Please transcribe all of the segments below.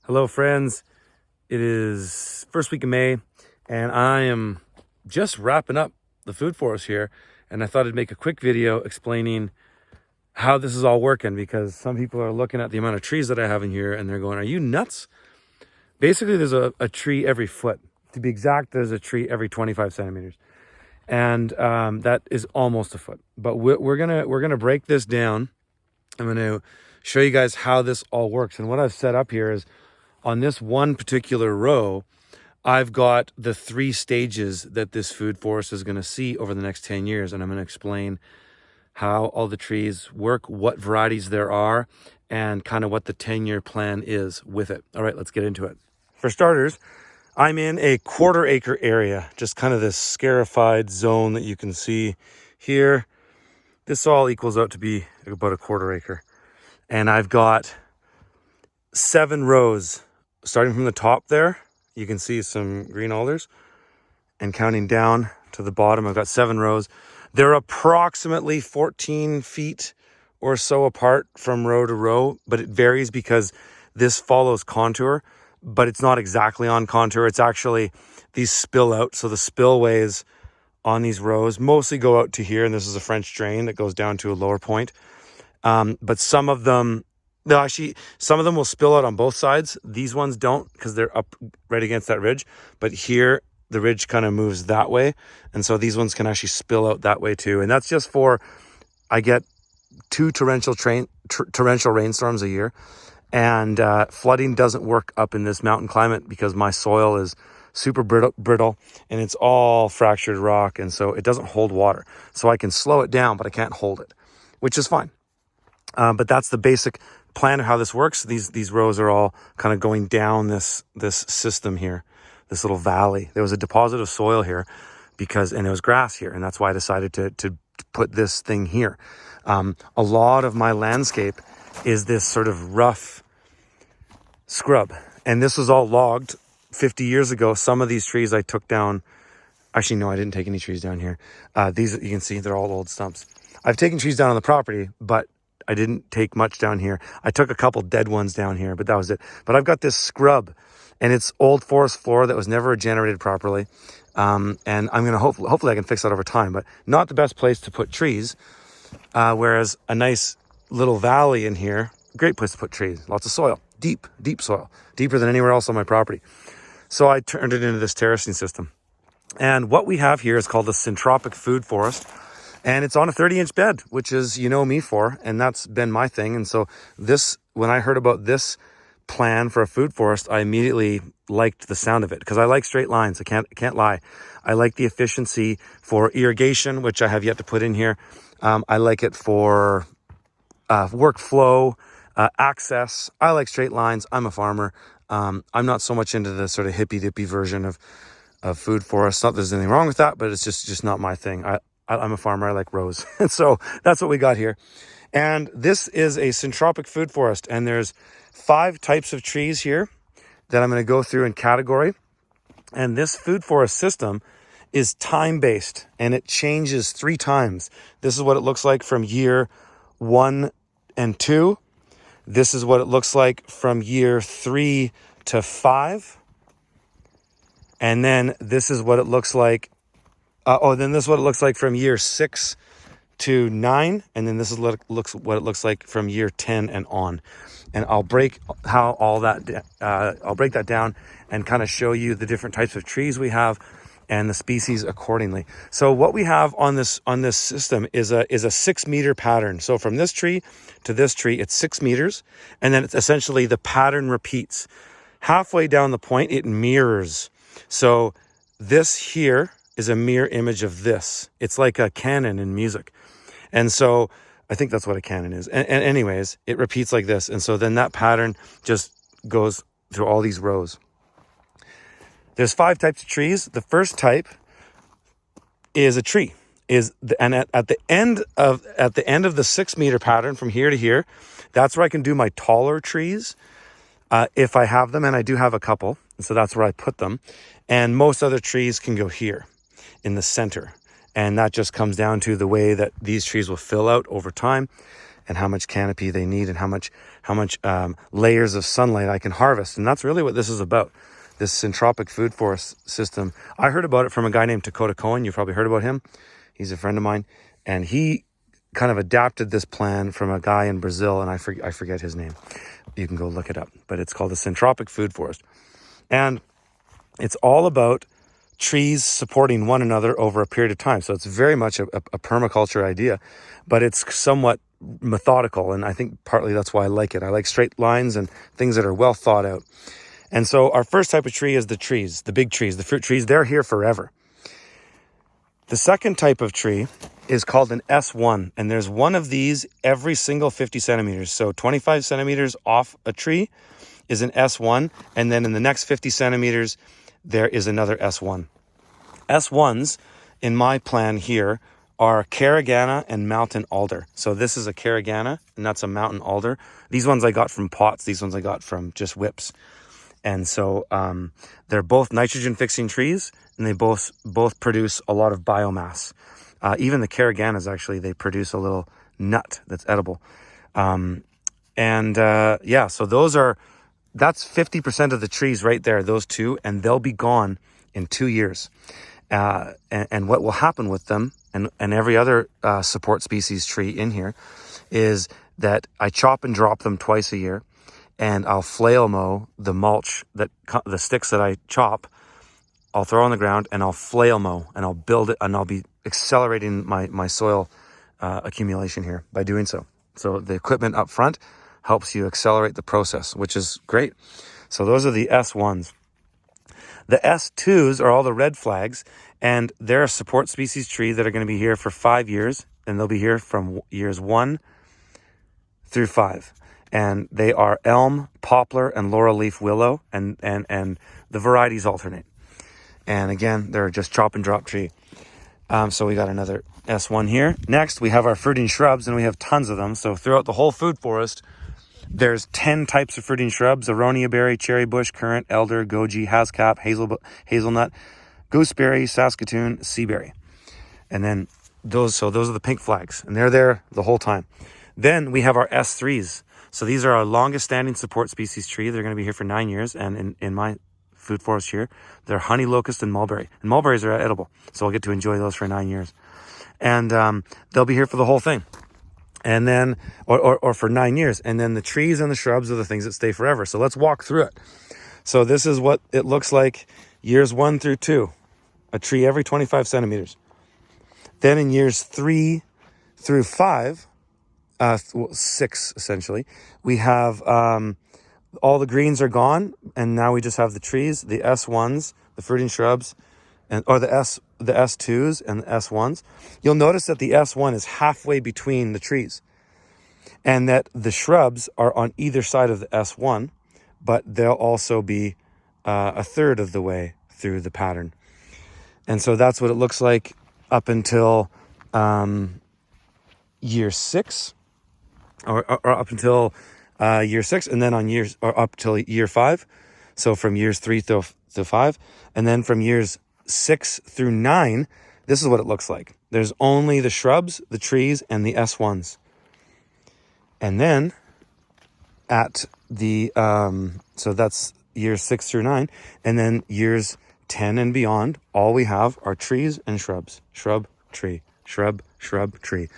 Hello friends, it is first week of May and I am just wrapping up the food forest here, and I thought I'd make a quick video explaining how this is all working, because some people are looking at the amount of trees that I have in here and they're going, are you nuts? Basically there's a tree every foot. To be exact, there's a tree every 25 centimeters, and that is almost a foot. But we're gonna break this down. I'm gonna show you guys how this all works, and what I've set up here is, on this one particular row, I've got the 3 stages that this food forest is going to see over the next 10 years. And I'm going to explain how all the trees work, what varieties there are, and kind of what the 10-year plan is with it. All right, let's get into it. For starters, I'm in a 1/4 acre area, just kind of this scarified zone that you can see here. This all equals out to be about a 1/4 acre. And I've got 7 rows. Starting from the top there, you can see some green alders, and counting down to the bottom, I've got 7 rows. They're approximately 14 feet or so apart from row to row, but it varies because this follows contour, but it's not exactly on contour. It's actually, these spill out. So the spillways on these rows mostly go out to here, and this is a French drain that goes down to a lower point. But some of them, no, actually, some of them will spill out on both sides. These ones don't, because they're up right against that ridge. But here, the ridge kind of moves that way. And so these ones can actually spill out that way too. And that's just for, I get 2 torrential rainstorms a year. And flooding doesn't work up in this mountain climate because my soil is super brittle and it's all fractured rock. And so it doesn't hold water. So I can slow it down, but I can't hold it, which is fine. But that's the basic plan of how this works. These rows are all kind of going down this system here, this little valley. There was a deposit of soil here and there was grass here, and that's why I decided to put this thing here. A lot of my landscape is this sort of rough scrub, and this was all logged 50 years ago. Some of these trees I took down. Actually, no, I didn't take any trees down here. These, you can see, they're all old stumps. I've taken trees down on the property, but I didn't take much down here. I took a couple dead ones down here, but that was it. But I've got this scrub, and it's old forest floor that was never regenerated properly. And I'm going to hopefully I can fix that over time, but not the best place to put trees. Whereas a nice little valley in here, great place to put trees. Lots of soil, deep soil, deeper than anywhere else on my property. So I turned it into this terracing system. And what we have here is called the syntropic food forest. And it's on a 30-inch bed, which is, you know me for, and that's been my thing. And so when I heard about this plan for a food forest, I immediately liked the sound of it, because I like straight lines. I can't lie. I like the efficiency for irrigation, which I have yet to put in here. I like it for workflow, access. I like straight lines. I'm a farmer. I'm not so much into the sort of hippy-dippy version of food forest. Not that there's anything wrong with that, but it's just not my thing. I'm a farmer. I like rows. And so that's what we got here. And this is a syntropic food forest. And there's 5 types of trees here that I'm going to go through in category. And this food forest system is time-based, and it changes 3 times. This is what it looks like from year 1 and 2. This is what it looks like from year 3 to 5. And then this is what it looks like. Then this is what it looks like from year 6 to 9, and then this is what it looks like from year 10 and on. And I'll break that down and kind of show you the different types of trees we have and the species accordingly. So what we have on this system is a 6-meter pattern. So from this tree to this tree, it's 6 meters, and then it's essentially the pattern repeats. Halfway down the point, it mirrors. So this here is a mirror image of this. It's like a canon in music. And so I think that's what a canon is. And anyways, it repeats like this. And so then that pattern just goes through all these rows. There's 5 types of trees. The first type is a tree. And at the end of the 6-meter pattern from here to here, that's where I can do my taller trees. If I have them, and I do have a couple. So that's where I put them. And most other trees can go here in the center. And that just comes down to the way that these trees will fill out over time. and how much canopy they need and how much layers of sunlight I can harvest. And that's really what this is about, this syntropic food forest system. I heard about it from a guy named Dakota Cohen. You've probably heard about him. He's a friend of mine, and he kind of adapted this plan from a guy in Brazil, and I forget his name. You can go look it up, but it's called the syntropic food forest. And it's all about trees supporting one another over a period of time. So it's very much a permaculture idea, but it's somewhat methodical. And I think partly that's why I like it. I like straight lines and things that are well thought out. And so our first type of tree is the trees, the big trees, the fruit trees. They're here forever. The second type of tree is called an S1, and there's one of these every single 50 centimeters. So 25 centimeters off a tree is an S1, and then in the next 50 centimeters, there is another S1. S1s, in my plan here, are carragana and mountain alder. So this is a carragana, and that's a mountain alder. These ones I got from pots. These ones I got from just whips. And so they're both nitrogen-fixing trees, and they both produce a lot of biomass. Even the carraganas, actually, they produce a little nut that's edible. So that's 50% of the trees right there, those two, and they'll be gone in 2 years. And what will happen with them, and every other support species tree in here, is that I chop and drop them twice a year, and I'll flail mow the mulch, the sticks that I chop, I'll throw on the ground, and I'll flail mow, and I'll build it, and I'll be accelerating my soil accumulation here by doing so. So the equipment up front helps you accelerate the process, which is great. So those are the S1s. The S2s are all the red flags, and they're a support species tree that are going to be here for 5 years, and they'll be here from years 1 through 5. And they are elm, poplar, and laurel leaf willow, and the varieties alternate. And again, they're just chop and drop tree. So we got another S1 here. Next, we have our fruiting shrubs, and we have tons of them. So throughout the whole food forest, there's 10 types of fruiting shrubs: aronia berry, cherry bush, currant, elder, goji, haskap, hazelnut, gooseberry, saskatoon, seaberry. And then those are the pink flags, and they're there the whole time. Then we have our S3s. So these are our longest standing support species tree. They're going to be here for 9 years. And in my food forest here, they're honey locust and mulberry. And mulberries are edible, so I'll get to enjoy those for 9 years. And they'll be here for the whole thing. And then, or for 9 years. And then the trees and the shrubs are the things that stay forever. So let's walk through it. So this is what it looks like years 1 through 2. A tree every 25 centimeters. Then in years 3 through 5, 6 essentially, we have all the greens are gone, and now we just have the trees, the S1s, the fruiting shrubs, or the S2s and the S1s. You'll notice that the S1 is halfway between the trees, and that the shrubs are on either side of the S1, but they'll also be a third of the way through the pattern. And so that's what it looks like up until year 6, or up until year 6, and then up till year 5. So from years 3 to 5, and then from years 6 through 9, this is what it looks like. There's only the shrubs, the trees, and the S1s. And then at the so that's years 6 through 9, and then years 10 and beyond, all we have are trees and shrubs. Shrub, tree, shrub, tree.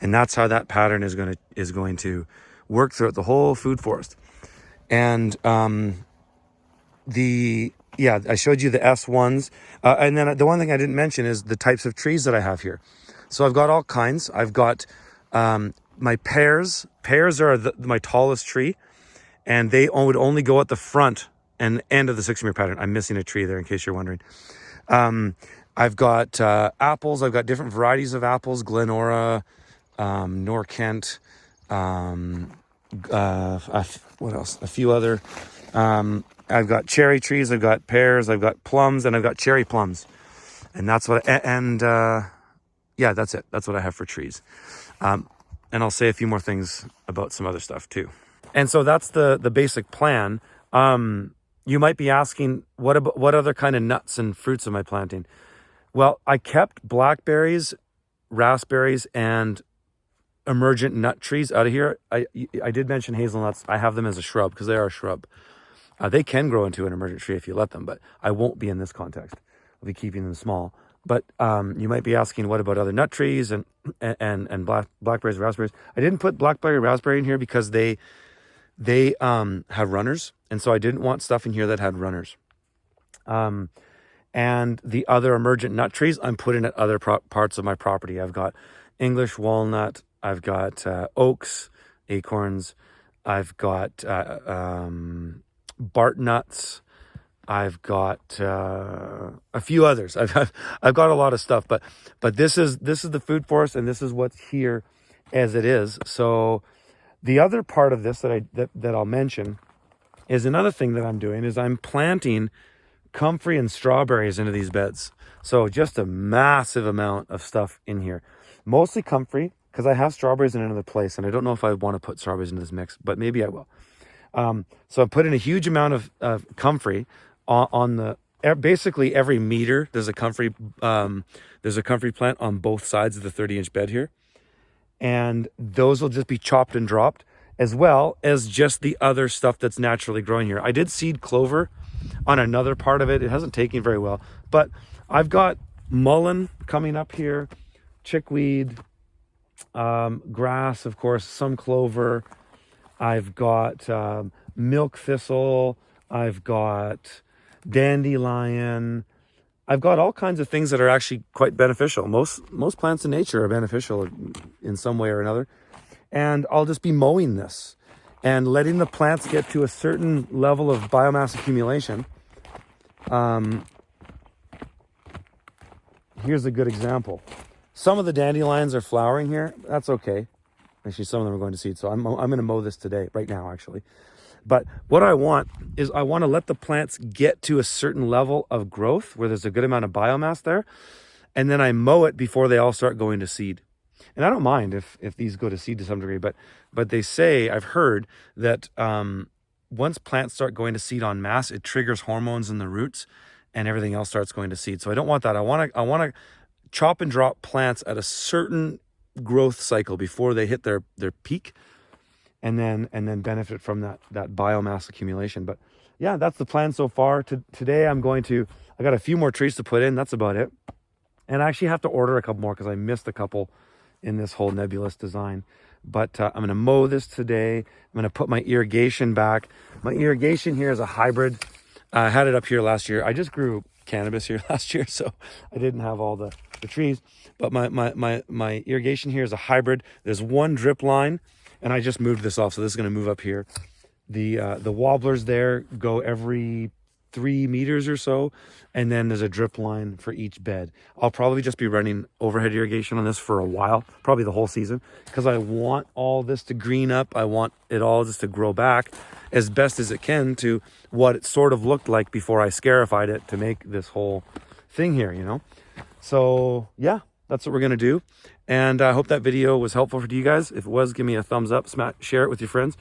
And that's how that pattern is going to work throughout the whole food forest. And I showed you the S1s. And then the one thing I didn't mention is the types of trees that I have here. So I've got all kinds. I've got my pears. Pears are my tallest tree, and they would only go at the front and end of the 6-year pattern. I'm missing a tree there in case you're wondering. I've got apples. I've got different varieties of apples: Glenora, Norkent, what else? A few other. I've got cherry trees. I've got pears. I've got plums, and I've got cherry plums. And that's what. That's it. That's what I have for trees. And I'll say a few more things about some other stuff too. And so that's the basic plan. You might be asking, what other kind of nuts and fruits am I planting? Well, I kept blackberries, raspberries, and emergent nut trees out of here. I did mention hazelnuts. I have them as a shrub because they are a shrub. They can grow into an emergent tree if you let them, but I won't be in this context. I'll be keeping them small. But you might be asking, what about other nut trees and blackberries, raspberries? I didn't put blackberry, raspberry in here because they have runners, and so I didn't want stuff in here that had runners. And the other emergent nut trees, I'm putting at other parts of my property. I've got English walnut, I've got oaks, acorns, I've got Bart nuts, I've got a few others. I've got a lot of stuff, but this is the food forest, and this is what's here as it is. So the other part of this that I'll mention is another thing that I'm doing is I'm planting comfrey and strawberries into these beds. So just a massive amount of stuff in here, mostly comfrey because I have strawberries in another place, and I don't know if I want to put strawberries into this mix, but maybe I will. So I'm putting a huge amount of comfrey on the, basically every meter. There's a comfrey plant on both sides of the 30-inch bed here. And those will just be chopped and dropped, as well as just the other stuff that's naturally growing here. I did seed clover on another part of it. It hasn't taken very well, but I've got mullein coming up here, chickweed, grass, of course, some clover. I've got milk thistle. I've got dandelion. I've got all kinds of things that are actually quite beneficial. Most plants in nature are beneficial in some way or another. And I'll just be mowing this and letting the plants get to a certain level of biomass accumulation. Here's a good example. Some of the dandelions are flowering here. That's okay. Actually, some of them are going to seed. So I'm going to mow this today, right now, actually. But what I want is I want to let the plants get to a certain level of growth where there's a good amount of biomass there. And then I mow it before they all start going to seed. And I don't mind if these go to seed to some degree, but they say, I've heard that once plants start going to seed en masse, it triggers hormones in the roots and everything else starts going to seed. So I don't want that. I want to chop and drop plants at a certain growth cycle before they hit their peak, and then benefit from that biomass accumulation. But yeah, that's the plan so far. Today I got a few more trees to put in. That's about it. And I actually have to order a couple more because I missed a couple in this whole nebulous design. But I'm going to mow this today. I'm going to put my irrigation back. My irrigation here is a hybrid. I had it up here last year. I just grew cannabis here last year, so I didn't have all the trees. But my irrigation here is a hybrid. There's one drip line, and I just moved this off, so this is going to move up here. The wobblers there go every 3 meters or so, and then there's a drip line for each bed. I'll probably just be running overhead irrigation on this for a while, probably the whole season, because I want all this to green up. I want it all just to grow back as best as it can to what it sort of looked like before I scarified it to make this whole thing here, So yeah, that's what we're going to do. And I hope that video was helpful for you guys. If it was, give me a thumbs up, share it with your friends,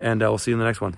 and we'll see you in the next one.